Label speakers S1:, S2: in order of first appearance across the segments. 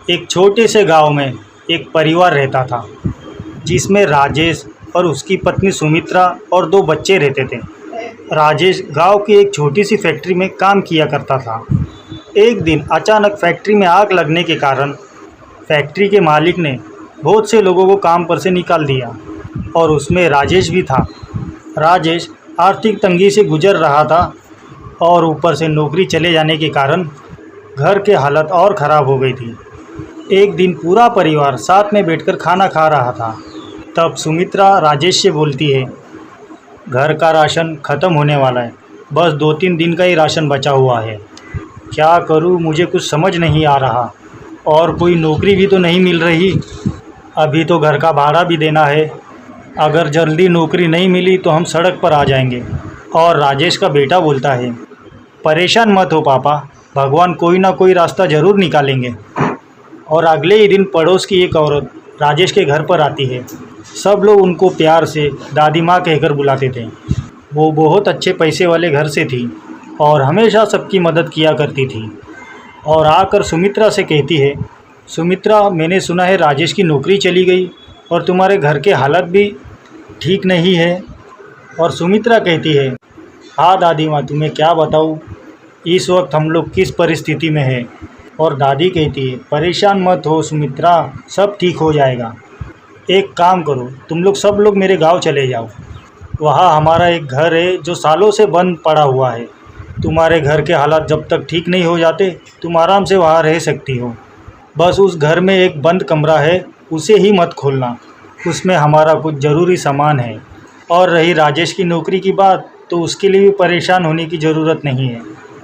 S1: एक छोटे से गांव में एक परिवार रहता था जिसमें राजेश और उसकी पत्नी सुमित्रा और दो बच्चे रहते थे। राजेश गांव की एक छोटी सी फैक्ट्री में काम किया करता था। एक दिन अचानक फैक्ट्री में आग लगने के कारण फैक्ट्री के मालिक ने बहुत से लोगों को काम पर से निकाल दिया और उसमें राजेश भी था। राजेश आर्थिक तंगी से गुजर रहा था और ऊपर से नौकरी चले जाने के कारण घर के हालत और ख़राब हो गई थी। एक दिन पूरा परिवार साथ में बैठकर खाना खा रहा था। तब सुमित्रा राजेश से बोलती है, घर का राशन ख़त्म होने वाला है, बस 2-3 दिन का ही राशन बचा हुआ है। क्या करूं, मुझे कुछ समझ नहीं आ रहा और कोई नौकरी भी तो नहीं मिल रही। अभी तो घर का भाड़ा भी देना है। अगर जल्दी नौकरी नहीं मिली तो हम सड़क पर आ जाएंगे। और राजेश का बेटा बोलता है, परेशान मत हो पापा, भगवान कोई ना कोई रास्ता ज़रूर निकालेंगे। और अगले ही दिन पड़ोस की एक औरत राजेश के घर पर आती है। सब लोग उनको प्यार से दादी माँ कहकर बुलाते थे। वो बहुत अच्छे पैसे वाले घर से थी और हमेशा सबकी मदद किया करती थी। और आकर सुमित्रा से कहती है, सुमित्रा, मैंने सुना है राजेश की नौकरी चली गई और तुम्हारे घर के हालत भी ठीक नहीं है। और सुमित्रा कहती है, हाँ दादी माँ, तुम्हें क्या बताऊँ, इस वक्त हम लोग किस परिस्थिति में हैं। और दादी कहती है, परेशान मत हो सुमित्रा, सब ठीक हो जाएगा। एक काम करो, तुम लोग सब लोग मेरे गांव चले जाओ। वहाँ हमारा एक घर है जो सालों से बंद पड़ा हुआ है। तुम्हारे घर के हालात जब तक ठीक नहीं हो जाते तुम आराम से वहाँ रह सकती हो। बस उस घर में एक बंद कमरा है, उसे ही मत खोलना, उसमें हमारा कुछ ज़रूरी सामान है। और रही राजेश की नौकरी की बात, तो उसके लिए भी परेशान होने की ज़रूरत नहीं है।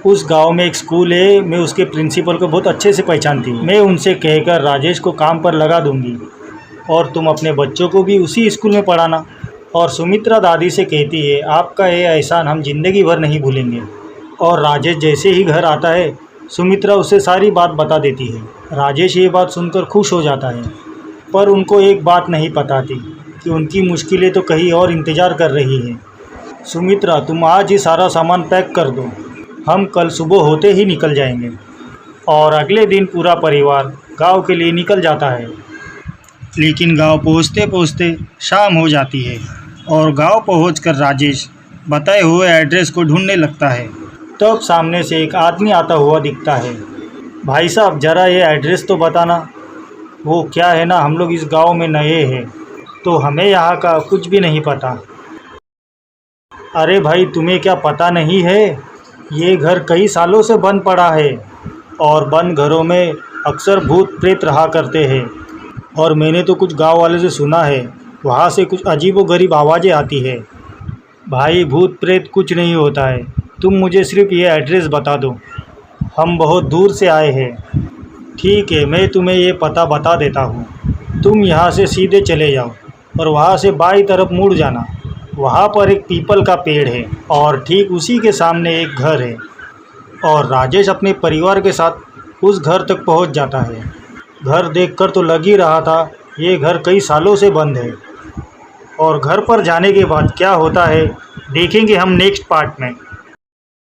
S1: उस गांव में एक स्कूल है, मैं उसके प्रिंसिपल को बहुत अच्छे से पहचानती हूँ। मैं उनसे कहकर राजेश को काम पर लगा दूंगी और तुम अपने बच्चों को भी उसी स्कूल में पढ़ाना। और सुमित्रा दादी से कहती है, आपका ये एहसान हम ज़िंदगी भर नहीं भूलेंगे। और राजेश जैसे ही घर आता है, सुमित्रा उसे सारी बात बता देती है। राजेश ये बात सुनकर खुश हो जाता है, पर उनको एक बात नहीं पता थी कि उनकी मुश्किलें तो कहीं और इंतज़ार कर रही हैं। सुमित्रा, तुम आज ही सारा सामान पैक कर दो, हम कल सुबह होते ही निकल जाएंगे। और अगले दिन पूरा परिवार गांव के लिए निकल जाता है। लेकिन गांव पहुंचते पहुंचते शाम हो जाती है और गांव पहुंचकर राजेश बताए हुए एड्रेस को ढूंढने लगता है। तब सामने से एक आदमी आता हुआ दिखता है। भाई साहब, ज़रा ये एड्रेस तो बताना। वो क्या है ना, हम लोग इस गांव में नए हैं तो हमें यहाँ का कुछ भी नहीं पता। अरे भाई, तुम्हें क्या पता नहीं है, ये घर कई सालों से बंद पड़ा है और बंद घरों में अक्सर भूत प्रेत रहा करते हैं। और मैंने तो कुछ गांव वाले से सुना है, वहाँ से कुछ अजीबोगरीब आवाज़ें आती है। भाई, भूत प्रेत कुछ नहीं होता है, तुम मुझे सिर्फ ये एड्रेस बता दो, हम बहुत दूर से आए हैं। ठीक है, मैं तुम्हें ये पता बता देता हूँ, तुम यहाँ से सीधे चले जाओ और वहाँ से बाईं तरफ मुड़ जाना। वहाँ पर एक पीपल का पेड़ है और ठीक उसी के सामने एक घर है। और राजेश अपने परिवार के साथ उस घर तक पहुँच जाता है। घर देखकर तो लग ही रहा था ये घर कई सालों से बंद है। और घर पर जाने के बाद क्या होता है देखेंगे हम नेक्स्ट पार्ट में।